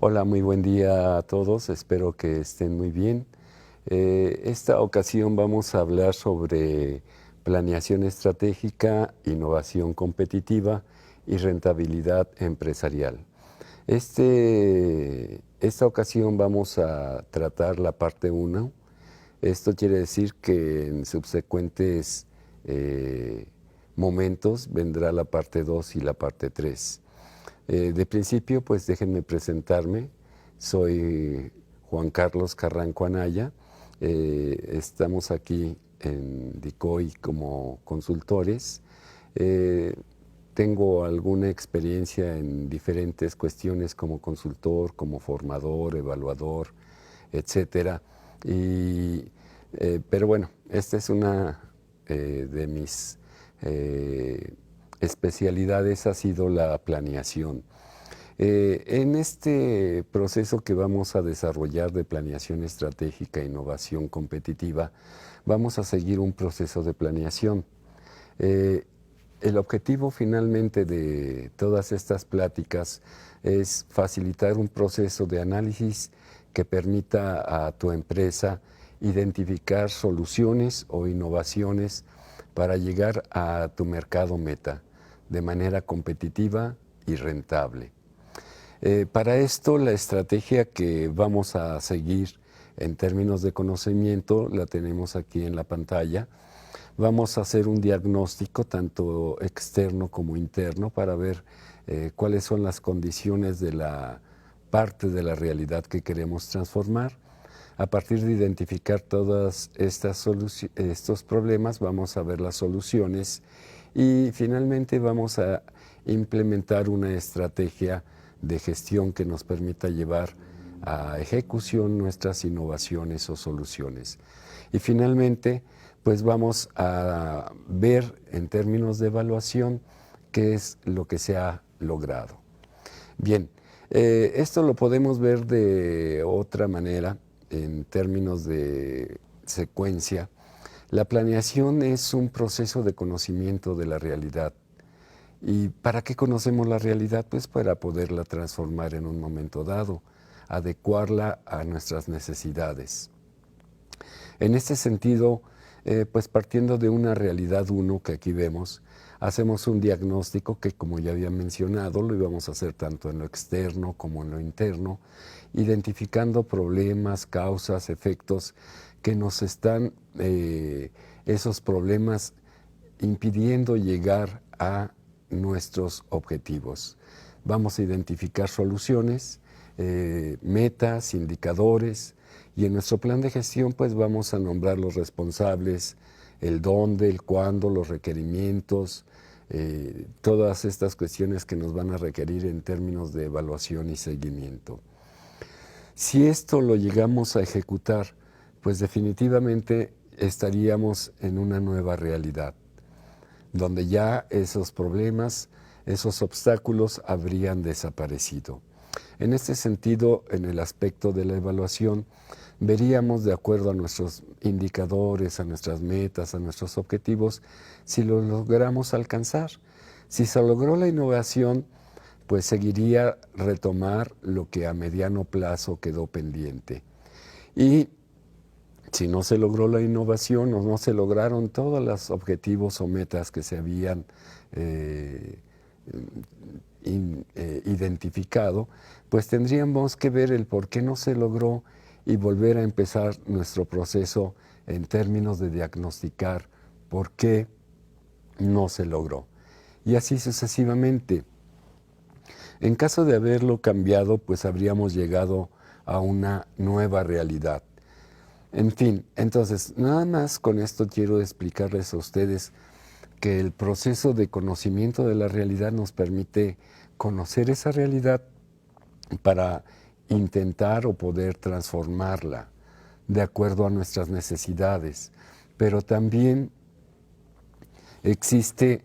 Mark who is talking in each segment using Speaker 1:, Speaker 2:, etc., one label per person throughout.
Speaker 1: Hola, muy buen día a todos, espero que estén muy bien. Esta ocasión vamos a hablar sobre planeación estratégica, innovación competitiva y rentabilidad empresarial. Esta ocasión vamos a tratar la parte uno. Esto quiere decir que en subsecuentes momentos vendrá la parte 2 y la parte 3. De principio, pues déjenme presentarme. Soy Juan Carlos Carranco Anaya. Estamos aquí en DICOI como consultores. Eh, Tengo alguna experiencia en diferentes cuestiones como consultor, como formador, evaluador, etcétera. Pero bueno, esta es una de mis especialidades, ha sido la planeación. En este proceso que vamos a desarrollar de planeación estratégica e innovación competitiva, vamos a seguir un proceso de planeación. Eh, el objetivo finalmente de todas estas pláticas es facilitar un proceso de análisis que permita a tu empresa identificar soluciones o innovaciones para llegar a tu mercado meta de manera competitiva y rentable. Para esto, la estrategia que vamos a seguir en términos de conocimiento la tenemos aquí en la pantalla. Vamos a hacer un diagnóstico tanto externo como interno para ver cuáles son las condiciones de la parte de la realidad que queremos transformar. A partir de identificar todos estos problemas, vamos a ver las soluciones y finalmente vamos a implementar una estrategia de gestión que nos permita llevar a ejecución nuestras innovaciones o soluciones. Y finalmente, pues vamos a ver en términos de evaluación qué es lo que se ha logrado. Bien, esto lo podemos ver de otra manera en términos de secuencia. La planeación es un proceso de conocimiento de la realidad. ¿Y para qué conocemos la realidad? Pues para poderla transformar en un momento dado, adecuarla a nuestras necesidades. En este sentido, pues partiendo de una realidad uno que aquí vemos, hacemos un diagnóstico que, como ya había mencionado, lo íbamos a hacer tanto en lo externo como en lo interno, identificando problemas, causas, efectos que nos están, esos problemas, impidiendo llegar a nuestros objetivos. Vamos a identificar soluciones, metas, indicadores, y en nuestro plan de gestión pues vamos a nombrar los responsables, el dónde, el cuándo, los requerimientos, todas estas cuestiones que nos van a requerir en términos de evaluación y seguimiento. Si esto lo llegamos a ejecutar, pues definitivamente estaríamos en una nueva realidad, donde ya esos problemas, esos obstáculos habrían desaparecido. En este sentido, en el aspecto de la evaluación, veríamos de acuerdo a nuestros indicadores, a nuestras metas, a nuestros objetivos, si lo logramos alcanzar. Si se logró la innovación, pues seguiría retomar lo que a mediano plazo quedó pendiente. Y si no se logró la innovación o no se lograron todos los objetivos o metas que se habían identificado, pues tendríamos que ver el por qué no se logró y volver a empezar nuestro proceso en términos de diagnosticar por qué no se logró. Y así sucesivamente. En caso de haberlo cambiado, pues habríamos llegado a una nueva realidad. En fin, entonces, nada más con esto quiero explicarles a ustedes que el proceso de conocimiento de la realidad nos permite conocer esa realidad para intentar o poder transformarla de acuerdo a nuestras necesidades. Pero también existe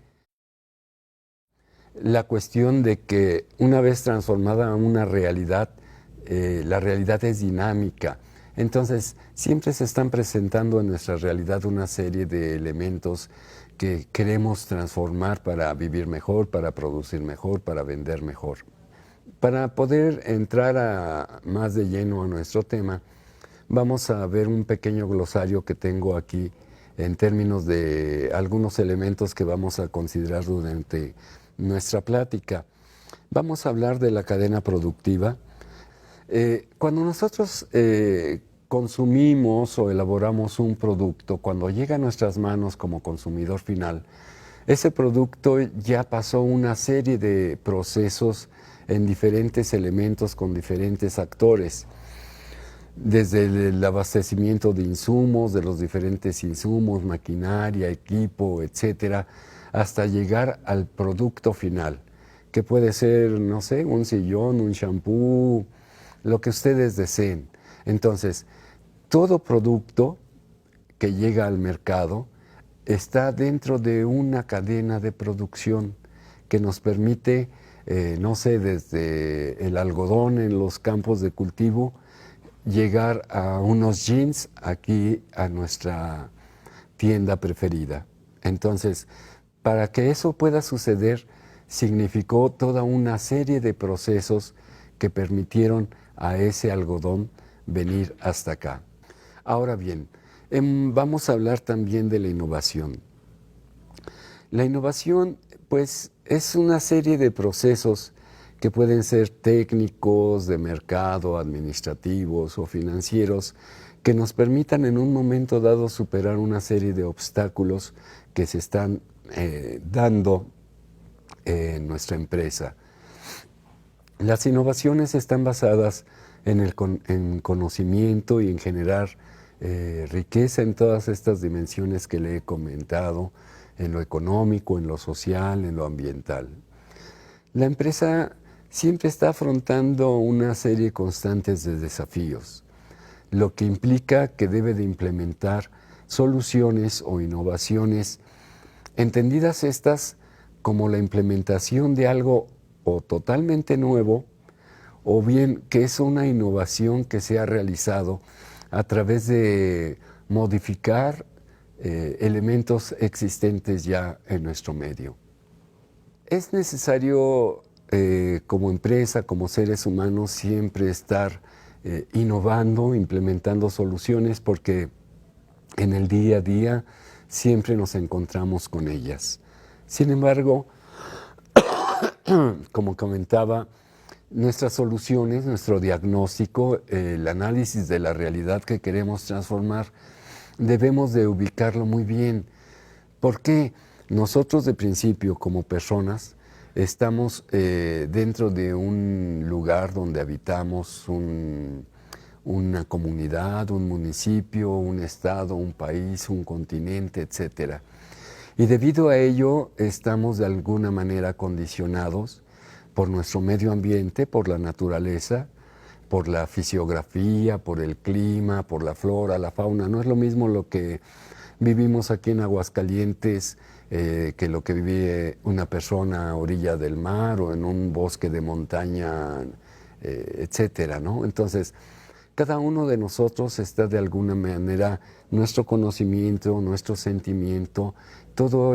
Speaker 1: la cuestión de que una vez transformada una realidad, la realidad es dinámica. Entonces, siempre se están presentando en nuestra realidad una serie de elementos que queremos transformar para vivir mejor, para producir mejor, para vender mejor. Para poder entrar más de lleno a nuestro tema, vamos a ver un pequeño glosario que tengo aquí en términos de algunos elementos que vamos a considerar durante nuestra plática. Vamos a hablar de la cadena productiva. Cuando nosotros consumimos o elaboramos un producto, cuando llega a nuestras manos como consumidor final, ese producto ya pasó una serie de procesos en diferentes elementos con diferentes actores, desde el abastecimiento de insumos, de los diferentes insumos, maquinaria, equipo, etcétera, hasta llegar al producto final, que puede ser, no sé, un sillón, un shampoo, lo que ustedes deseen. Entonces, todo producto que llega al mercado está dentro de una cadena de producción que nos permite, no sé, desde el algodón en los campos de cultivo, llegar a unos jeans aquí a nuestra tienda preferida. Entonces, para que eso pueda suceder, significó toda una serie de procesos que permitieron a ese algodón venir hasta acá. Ahora bien, vamos a hablar también de la innovación. La innovación, pues, es una serie de procesos que pueden ser técnicos, de mercado, administrativos o financieros, que nos permitan en un momento dado superar una serie de obstáculos que se están dando en nuestra empresa. Las innovaciones están basadas en conocimiento y en generar riqueza en todas estas dimensiones que le he comentado, en lo económico, en lo social, en lo ambiental. La empresa siempre está afrontando una serie constante de desafíos, lo que implica que debe de implementar soluciones o innovaciones, entendidas estas como la implementación de algo o totalmente nuevo, o bien que es una innovación que se ha realizado a través de modificar elementos existentes ya en nuestro medio. Es necesario como empresa, como seres humanos, siempre estar innovando, implementando soluciones, porque en el día a día siempre nos encontramos con ellas. Sin embargo, como comentaba, nuestras soluciones, nuestro diagnóstico, el análisis de la realidad que queremos transformar, debemos de ubicarlo muy bien. ¿Por qué? Nosotros de principio, como personas, estamos dentro de un lugar donde habitamos, una comunidad, un municipio, un estado, un país, un continente, etcétera. Y debido a ello estamos de alguna manera condicionados por nuestro medio ambiente, por la naturaleza, por la fisiografía, por el clima, por la flora, la fauna. No es lo mismo lo que vivimos aquí en Aguascalientes que lo que vive una persona a orilla del mar o en un bosque de montaña, etcétera, ¿no? Entonces, cada uno de nosotros está de alguna manera, nuestro conocimiento, nuestro sentimiento, todo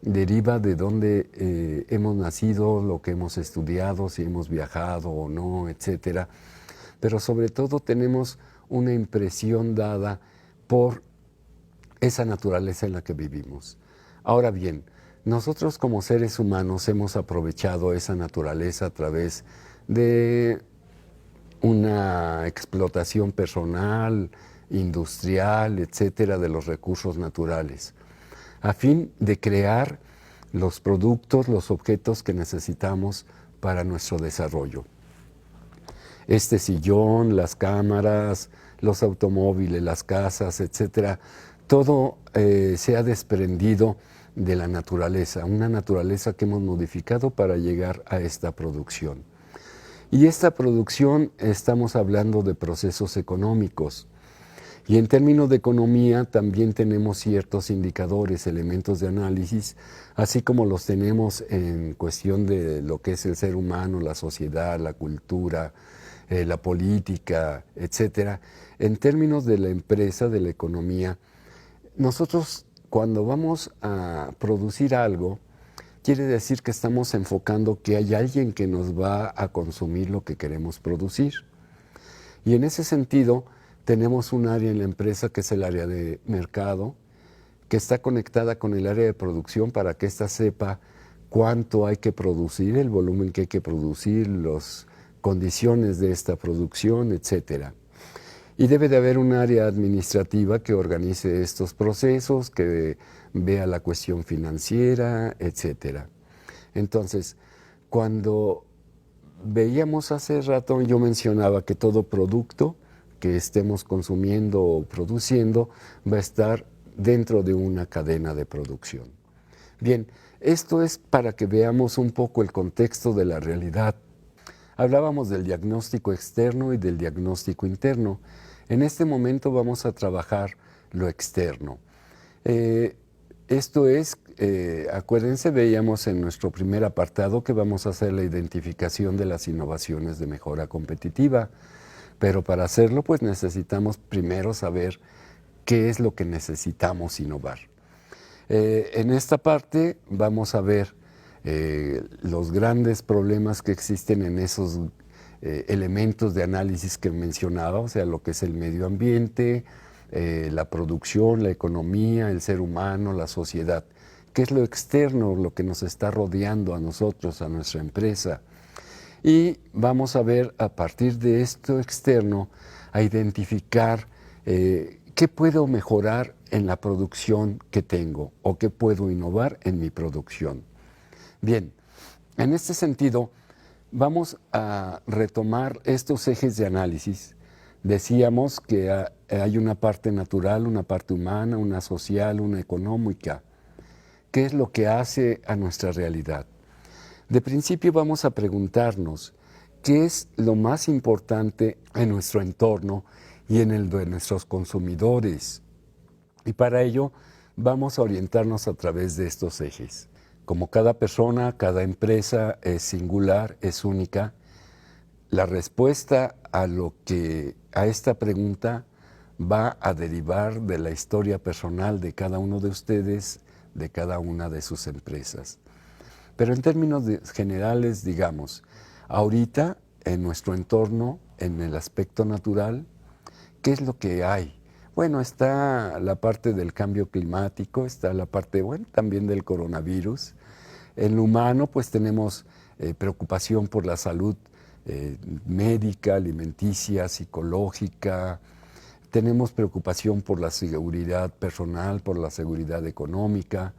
Speaker 1: deriva de dónde hemos nacido, lo que hemos estudiado, si hemos viajado o no, etcétera. Pero sobre todo tenemos una impresión dada por esa naturaleza en la que vivimos. Ahora bien, nosotros como seres humanos hemos aprovechado esa naturaleza a través de una explotación personal, industrial, etcétera, de los recursos naturales, a fin de crear los productos, los objetos que necesitamos para nuestro desarrollo. Este sillón, las cámaras, los automóviles, las casas, etcétera, todo se ha desprendido de la naturaleza, una naturaleza que hemos modificado para llegar a esta producción. Y esta producción, estamos hablando de procesos económicos. Y en términos de economía también tenemos ciertos indicadores, elementos de análisis, así como los tenemos en cuestión de lo que es el ser humano, la sociedad, la cultura, la política, etcétera. En términos de la empresa, de la economía, nosotros cuando vamos a producir algo, quiere decir que estamos enfocando que hay alguien que nos va a consumir lo que queremos producir. Y en ese sentido, tenemos un área en la empresa que es el área de mercado, que está conectada con el área de producción para que ésta sepa cuánto hay que producir, el volumen que hay que producir, las condiciones de esta producción, etcétera. Y debe de haber un área administrativa que organice estos procesos, que vea la cuestión financiera, etcétera. Entonces, cuando veíamos hace rato, yo mencionaba que todo producto que estemos consumiendo o produciendo va a estar dentro de una cadena de producción. Bien, esto es para que veamos un poco el contexto de la realidad. Hablábamos del diagnóstico externo y del diagnóstico interno. En este momento vamos a trabajar lo externo. Esto es, acuérdense, veíamos en nuestro primer apartado que vamos a hacer la identificación de las innovaciones de mejora competitiva, pero para hacerlo pues necesitamos primero saber qué es lo que necesitamos innovar. En esta parte vamos a ver los grandes problemas que existen en esos elementos de análisis que mencionaba, o sea, lo que es el medio ambiente, la producción, la economía, el ser humano, la sociedad. ¿Qué es lo externo, lo que nos está rodeando a nosotros, a nuestra empresa? Y vamos a ver a partir de esto externo, a identificar qué puedo mejorar en la producción que tengo o qué puedo innovar en mi producción. Bien, en este sentido, vamos a retomar estos ejes de análisis. Decíamos que hay una parte natural, una parte humana, una social, una económica. ¿Qué es lo que hace a nuestra realidad? De principio vamos a preguntarnos qué es lo más importante en nuestro entorno y en el de nuestros consumidores. Y para ello vamos a orientarnos a través de estos ejes. Como cada persona, cada empresa es singular, es única, la respuesta a esta pregunta va a derivar de la historia personal de cada uno de ustedes, de cada una de sus empresas. Pero en términos generales, digamos, ahorita en nuestro entorno, en el aspecto natural, ¿qué es lo que hay? Bueno, está la parte del cambio climático, está la parte, bueno, también del coronavirus. En lo humano, pues tenemos preocupación por la salud médica, alimenticia, psicológica. Tenemos preocupación por la seguridad personal, por la seguridad económica.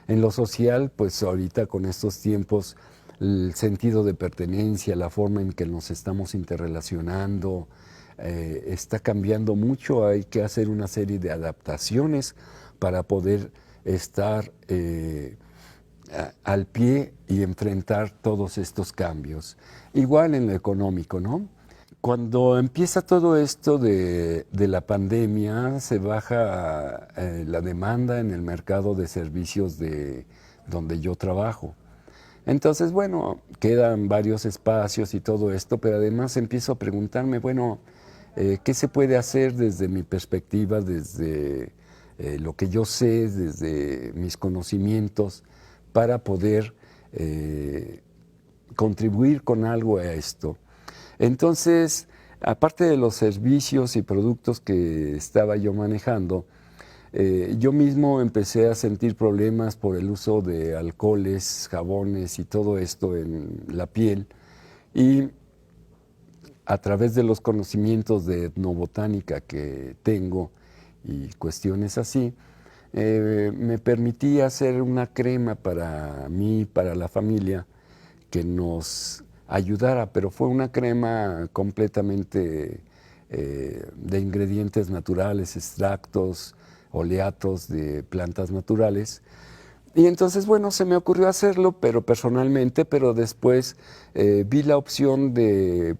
Speaker 1: En lo social, pues ahorita con estos tiempos, el sentido de pertenencia, la forma en que nos estamos interrelacionando, está cambiando mucho. Hay que hacer una serie de adaptaciones para poder estar al pie y enfrentar todos estos cambios. Igual en lo económico, ¿no? Cuando empieza todo esto de la pandemia, se baja la demanda en el mercado de servicios de donde yo trabajo. Entonces, bueno, quedan varios espacios y todo esto, pero además empiezo a preguntarme, bueno, ¿qué se puede hacer desde mi perspectiva, desde lo que yo sé, desde mis conocimientos, para poder contribuir con algo a esto? Entonces, aparte de los servicios y productos que estaba yo manejando, yo mismo empecé a sentir problemas por el uso de alcoholes, jabones y todo esto en la piel. Y a través de los conocimientos de etnobotánica que tengo y cuestiones así, me permití hacer una crema para mí, para la familia, que nos ayudara, pero fue una crema completamente de ingredientes naturales, extractos, oleatos de plantas naturales. Y entonces, bueno, se me ocurrió hacerlo, pero personalmente, pero después vi la opción de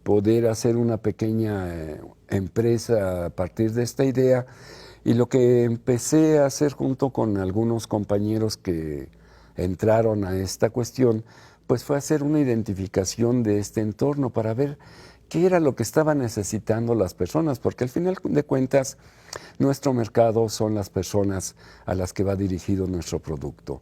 Speaker 1: poder hacer una pequeña empresa a partir de esta idea, y lo que empecé a hacer junto con algunos compañeros que entraron a esta cuestión, pues fue hacer una identificación de este entorno para ver qué era lo que estaban necesitando las personas, porque al final de cuentas nuestro mercado son las personas a las que va dirigido nuestro producto.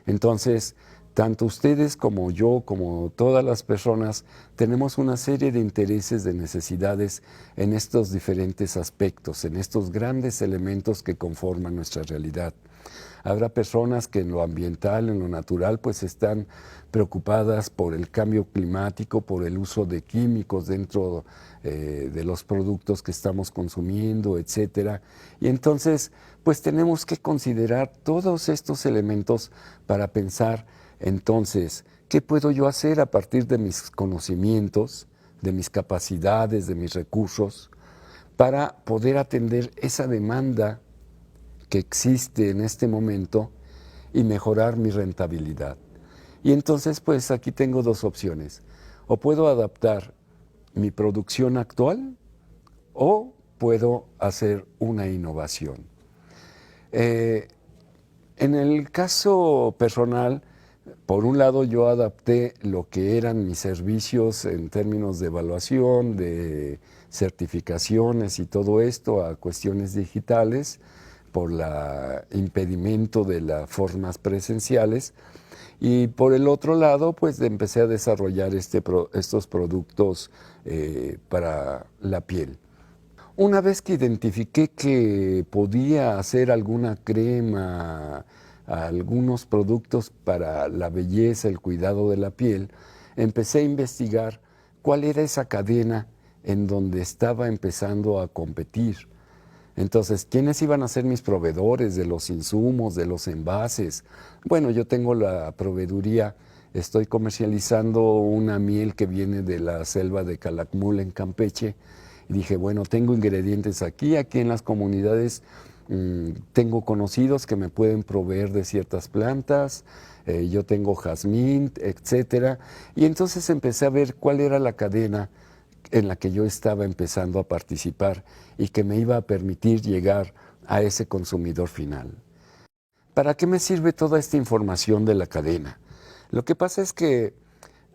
Speaker 1: Entonces tanto ustedes como yo, como todas las personas, tenemos una serie de intereses, de necesidades en estos diferentes aspectos, en estos grandes elementos que conforman nuestra realidad. Habrá personas que en lo ambiental, en lo natural, pues están preocupadas por el cambio climático, por el uso de químicos dentro de los productos que estamos consumiendo, etcétera. Y entonces, pues tenemos que considerar todos estos elementos para pensar, entonces, ¿qué puedo yo hacer a partir de mis conocimientos, de mis capacidades, de mis recursos, para poder atender esa demanda que existe en este momento y mejorar mi rentabilidad? Y entonces, pues aquí tengo dos opciones. O puedo adaptar mi producción actual o puedo hacer una innovación. En el caso personal, por un lado yo adapté lo que eran mis servicios en términos de evaluación, de certificaciones y todo esto a cuestiones digitales por el impedimento de las formas presenciales. Y por el otro lado, pues empecé a desarrollar estos productos para la piel. Una vez que identifiqué que podía hacer alguna crema, algunos productos para la belleza, el cuidado de la piel, empecé a investigar cuál era esa cadena en donde estaba empezando a competir. Entonces, ¿quiénes iban a ser mis proveedores de los insumos, de los envases? Bueno, yo tengo la proveeduría, estoy comercializando una miel que viene de la selva de Calakmul en Campeche. Y dije, bueno, tengo ingredientes aquí en las comunidades tengo conocidos que me pueden proveer de ciertas plantas, yo tengo jazmín, etcétera. Y entonces empecé a ver cuál era la cadena en la que yo estaba empezando a participar y que me iba a permitir llegar a ese consumidor final. ¿Para qué me sirve toda esta información de la cadena? Lo que pasa es que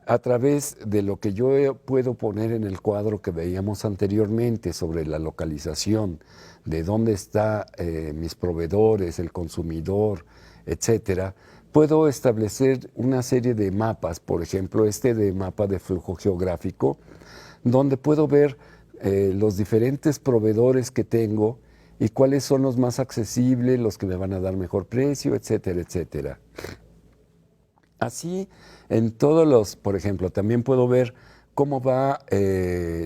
Speaker 1: a través de lo que yo puedo poner en el cuadro que veíamos anteriormente sobre la localización, de dónde están mis proveedores, el consumidor, etcétera, puedo establecer una serie de mapas, por ejemplo, este de mapa de flujo geográfico, donde puedo ver los diferentes proveedores que tengo y cuáles son los más accesibles, los que me van a dar mejor precio, etcétera, etcétera. Así, en todos los, por ejemplo, también puedo ver cómo va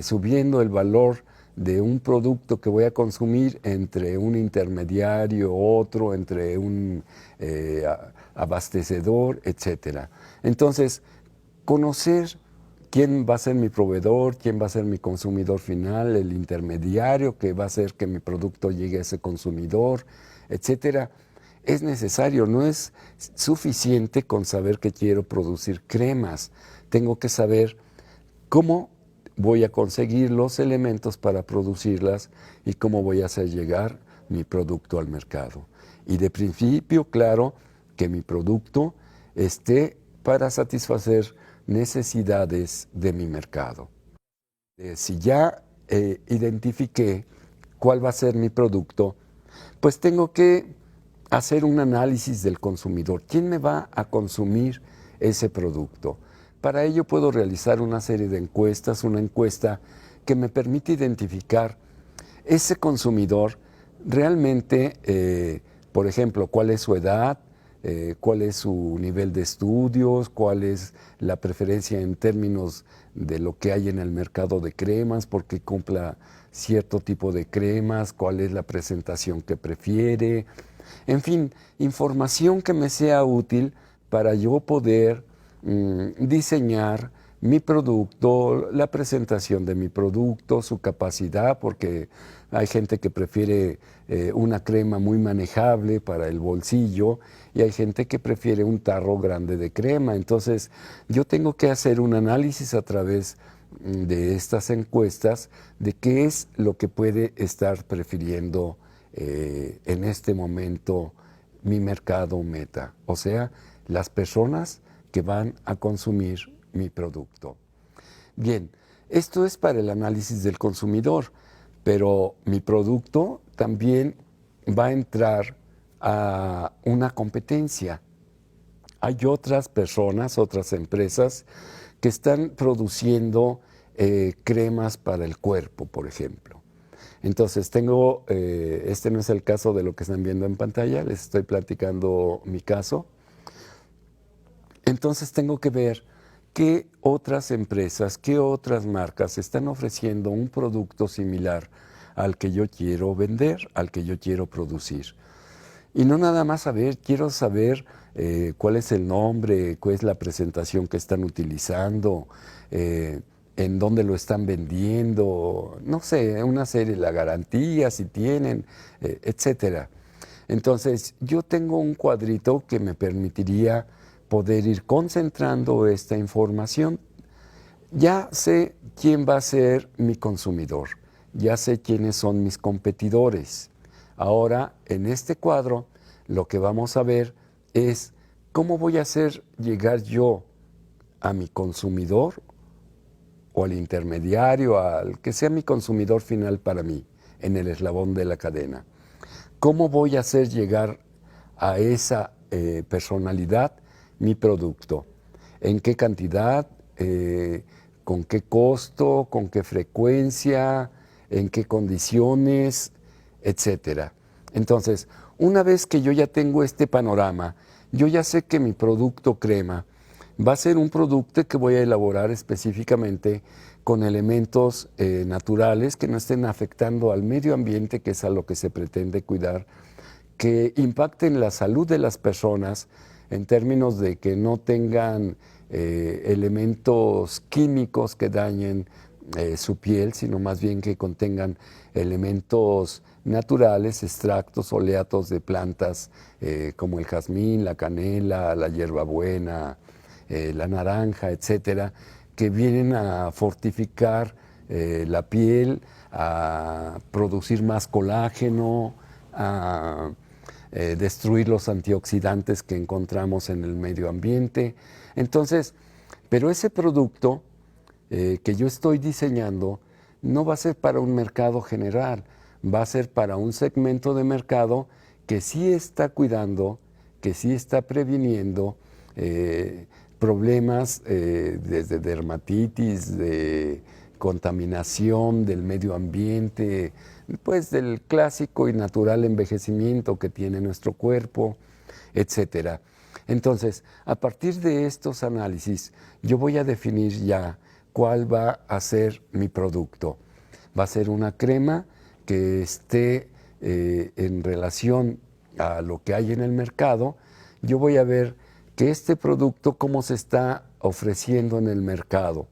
Speaker 1: subiendo el valor de un producto que voy a consumir entre un intermediario, otro, entre un abastecedor, etcétera. Entonces, conocer quién va a ser mi proveedor, quién va a ser mi consumidor final, el intermediario que va a hacer que mi producto llegue a ese consumidor, etcétera. Es necesario, no es suficiente con saber que quiero producir cremas. Tengo que saber cómo voy a conseguir los elementos para producirlas y cómo voy a hacer llegar mi producto al mercado. Y de principio, claro, que mi producto esté para satisfacer necesidades de mi mercado. Si ya identifiqué cuál va a ser mi producto, pues tengo que hacer un análisis del consumidor. ¿Quién me va a consumir ese producto? Para ello puedo realizar una serie de encuestas, una encuesta que me permite identificar ese consumidor realmente, por ejemplo, cuál es su edad, cuál es su nivel de estudios, cuál es la preferencia en términos de lo que hay en el mercado de cremas, porque cumpla cierto tipo de cremas, cuál es la presentación que prefiere. En fin, información que me sea útil para yo poder diseñar mi producto, la presentación de mi producto, su capacidad, porque hay gente que prefiere una crema muy manejable para el bolsillo y hay gente que prefiere un tarro grande de crema. Entonces, yo tengo que hacer un análisis a través de estas encuestas de qué es lo que puede estar prefiriendo en este momento mi mercado meta, o sea, las personas que van a consumir mi producto. Bien, esto es para el análisis del consumidor, pero mi producto también va a entrar a una competencia. hay otras personas, otras empresas que están produciendo cremas para el cuerpo, por ejemplo. Entonces tengo, este no es el caso de lo que están viendo en pantalla, les estoy platicando mi caso. Entonces tengo que ver qué otras empresas, qué otras marcas están ofreciendo un producto similar al que yo quiero vender, al que yo quiero producir. Y no nada más saber, quiero saber cuál es el nombre, cuál es la presentación que están utilizando, en dónde lo están vendiendo, no sé, una serie, la garantía, si tienen, etcétera. Entonces, yo tengo un cuadrito que me permitiría poder ir concentrando esta información. Ya sé quién va a ser mi consumidor, ya sé quiénes son mis competidores. Ahora, en este cuadro, lo que vamos a ver es cómo voy a hacer llegar yo a mi consumidor o al intermediario, al que sea mi consumidor final para mí, en el eslabón de la cadena. ¿Cómo voy a hacer llegar a esa personalidad mi producto? ¿En qué cantidad? ¿Con qué costo? ¿Con qué frecuencia? ¿En qué condiciones? Etcétera. Entonces, una vez que yo ya tengo este panorama, yo ya sé que mi producto crema va a ser un producto que voy a elaborar específicamente con elementos naturales que no estén afectando al medio ambiente, que es a lo que se pretende cuidar, que impacten la salud de las personas en términos de que no tengan elementos químicos que dañen su piel, sino más bien que contengan elementos naturales, extractos, oleatos de plantas como el jazmín, la canela, la hierbabuena, la naranja, etcétera, que vienen a fortificar la piel, a producir más colágeno, a destruir los antioxidantes que encontramos en el medio ambiente. Entonces, pero ese producto que yo estoy diseñando no va a ser para un mercado general, va a ser para un segmento de mercado que sí está cuidando, que sí está previniendo problemas desde dermatitis, de contaminación del medio ambiente, pues del clásico y natural envejecimiento que tiene nuestro cuerpo, etcétera. Entonces, a partir de estos análisis, yo voy a definir ya cuál va a ser mi producto. Va a ser una crema que esté en relación a lo que hay en el mercado. Yo voy a ver que este producto, cómo se está ofreciendo en el mercado.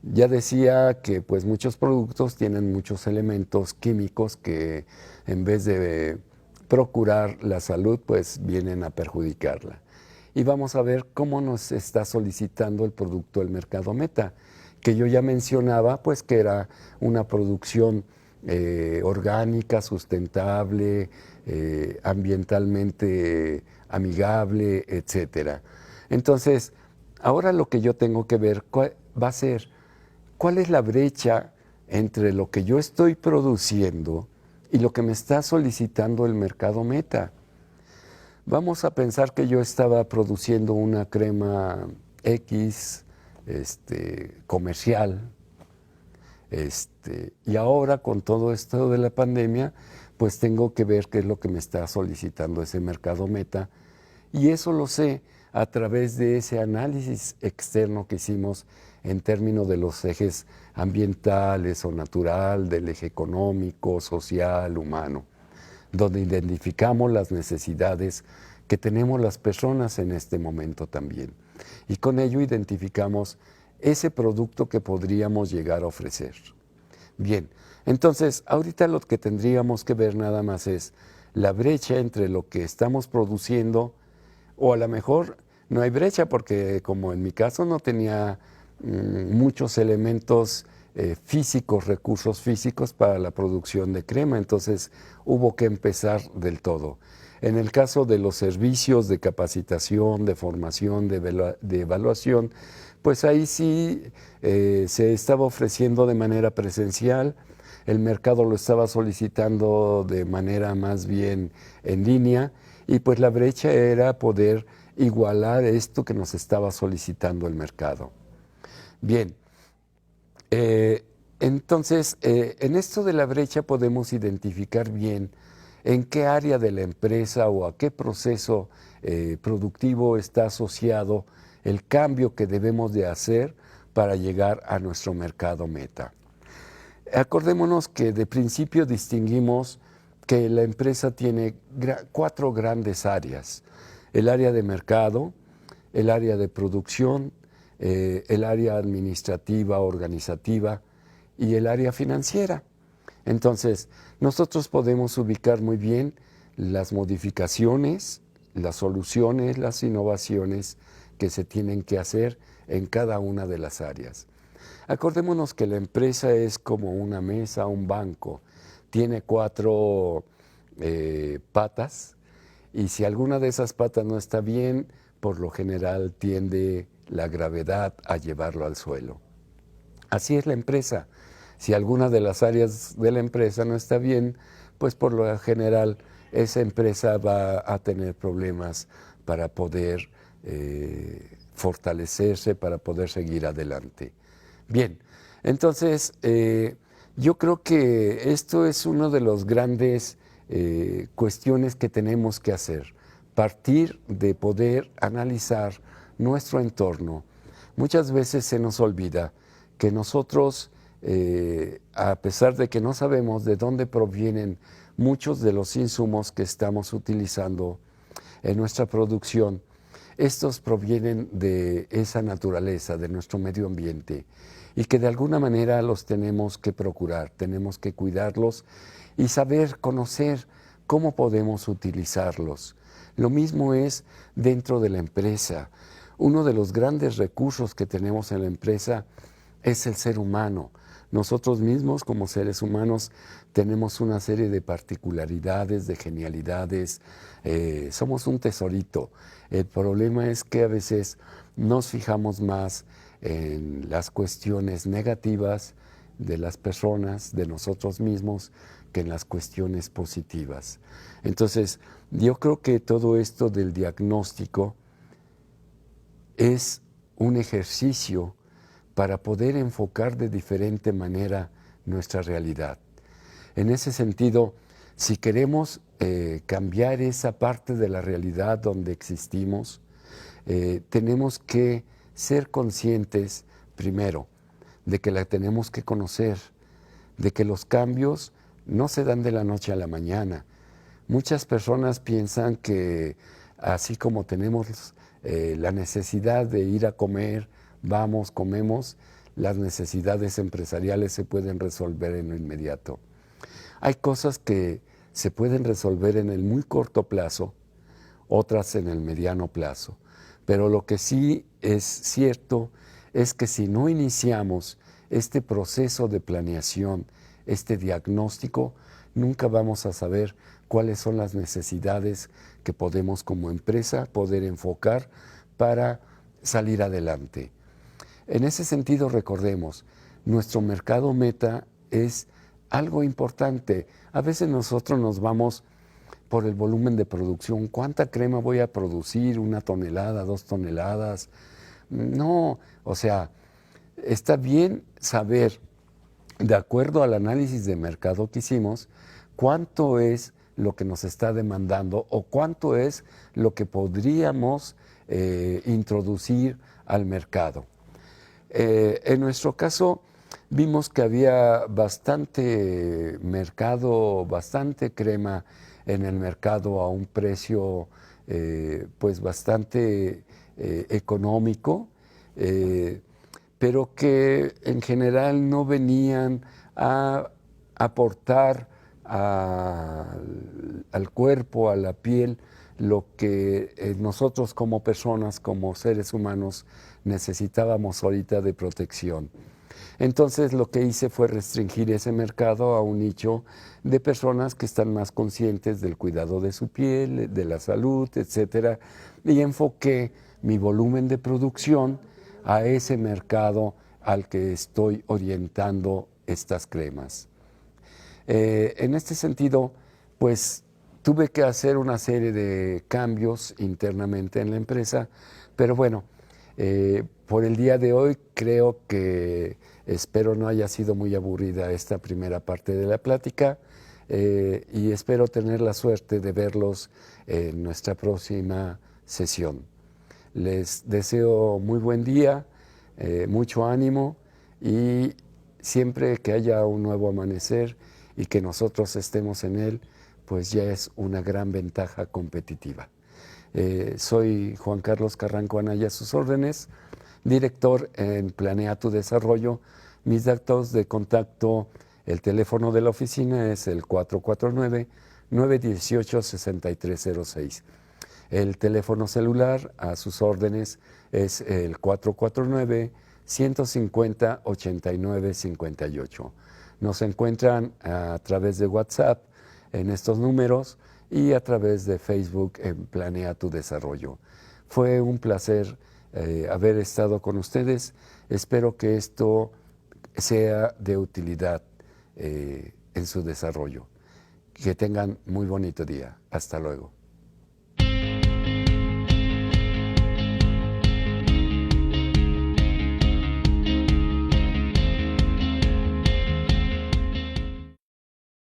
Speaker 1: Ya decía que pues muchos productos tienen muchos elementos químicos que en vez de procurar la salud, pues vienen a perjudicarla. Y vamos a ver cómo nos está solicitando el producto el mercado meta, que yo ya mencionaba, pues que era una producción orgánica, sustentable, ambientalmente amigable, etcétera. Entonces, ahora lo que yo tengo que ver va a ser cuál es la brecha entre lo que yo estoy produciendo y lo que me está solicitando el mercado meta. Vamos a pensar que yo estaba produciendo una crema X comercial, y ahora con todo esto de la pandemia, pues tengo que ver qué es lo que me está solicitando ese mercado meta. Y eso lo sé a través de ese análisis externo que hicimos en términos de los ejes ambientales o natural, del eje económico, social, humano, donde identificamos las necesidades que tenemos las personas en este momento también. Y con ello identificamos ese producto que podríamos llegar a ofrecer. Bien, entonces ahorita lo que tendríamos que ver nada más es la brecha entre lo que estamos produciendo, o a lo mejor no hay brecha porque como en mi caso no tenía muchos elementos físicos, recursos físicos para la producción de crema, entonces hubo que empezar del todo. En el caso de los servicios de capacitación, de formación, de evaluación, pues ahí sí se estaba ofreciendo de manera presencial, el mercado lo estaba solicitando de manera más bien en línea y pues la brecha era poder igualar esto que nos estaba solicitando el mercado. Bien, entonces, en esto de la brecha podemos identificar bien en qué área de la empresa o a qué proceso productivo está asociado el cambio que debemos de hacer para llegar a nuestro mercado meta. Acordémonos que de principio distinguimos que la empresa tiene 4 grandes áreas: el área de mercado, el área de producción, el área administrativa, organizativa y el área financiera. Entonces, nosotros podemos ubicar muy bien las modificaciones, las soluciones, las innovaciones que se tienen que hacer en cada una de las áreas. Acordémonos que la empresa es como una mesa, un banco. Tiene 4 patas, y si alguna de esas patas no está bien, por lo general tiende la gravedad a llevarlo al suelo. Así es la empresa. Si alguna de las áreas de la empresa no está bien, pues por lo general esa empresa va a tener problemas para poder fortalecerse, para poder seguir adelante. Bien, entonces yo creo que esto es uno de los grandes cuestiones que tenemos que hacer, partir de poder analizar nuestro entorno. Muchas veces se nos olvida que nosotros, a pesar de que no sabemos de dónde provienen muchos de los insumos que estamos utilizando en nuestra producción, estos provienen de esa naturaleza, de nuestro medio ambiente, y que de alguna manera los tenemos que procurar, tenemos que cuidarlos y saber, conocer cómo podemos utilizarlos. Lo mismo es dentro de la empresa. Uno de los grandes recursos que tenemos en la empresa es el ser humano. Nosotros mismos, como seres humanos, tenemos una serie de particularidades, de genialidades. Somos un tesorito. El problema es que a veces nos fijamos más en las cuestiones negativas de las personas, de nosotros mismos, que en las cuestiones positivas. Entonces, yo creo que todo esto del diagnóstico es un ejercicio para poder enfocar de diferente manera nuestra realidad. En ese sentido, si queremos cambiar esa parte de la realidad donde existimos, tenemos que ser conscientes, primero, de que la tenemos que conocer, de que los cambios no se dan de la noche a la mañana. Muchas personas piensan que así como tenemos la necesidad de ir a comer, vamos, comemos, las necesidades empresariales se pueden resolver en lo inmediato. Hay cosas que se pueden resolver en el muy corto plazo, otras en el mediano plazo. Pero lo que sí es cierto es que si no iniciamos este proceso de planeación, este diagnóstico, nunca vamos a saber cuáles son las necesidades que podemos como empresa poder enfocar para salir adelante. En ese sentido, recordemos, nuestro mercado meta es algo importante. A veces nosotros nos vamos por el volumen de producción. ¿Cuánta crema voy a producir? ¿1 tonelada, 2 toneladas? No, o sea, está bien saber, de acuerdo al análisis de mercado que hicimos, cuánto es lo que nos está demandando o cuánto es lo que podríamos introducir al mercado. En nuestro caso, vimos que había bastante mercado, bastante crema en el mercado a un precio pues bastante económico, pero que en general no venían a aportar al cuerpo, a la piel, lo que nosotros como personas, como seres humanos, necesitábamos ahorita de protección. Entonces lo que hice fue restringir ese mercado a un nicho de personas que están más conscientes del cuidado de su piel, de la salud, etcétera, y enfoqué mi volumen de producción a ese mercado al que estoy orientando estas cremas. En este sentido, pues tuve que hacer una serie de cambios internamente en la empresa, pero bueno, por el día de hoy creo que espero no haya sido muy aburrida esta primera parte de la plática y espero tener la suerte de verlos en nuestra próxima sesión. Les deseo muy buen día, mucho ánimo y siempre que haya un nuevo amanecer y que nosotros estemos en él, pues ya es una gran ventaja competitiva. Soy Juan Carlos Carranco Anaya, a sus órdenes, director en Planea tu Desarrollo. Mis datos de contacto, el teléfono de la oficina es el 449-918-6306. El teléfono celular a sus órdenes es el 449-150-8958. Nos encuentran a través de WhatsApp en estos números y a través de Facebook en Planea tu Desarrollo. Fue un placer haber estado con ustedes. Espero que esto sea de utilidad en su desarrollo. Que tengan muy bonito día. Hasta luego.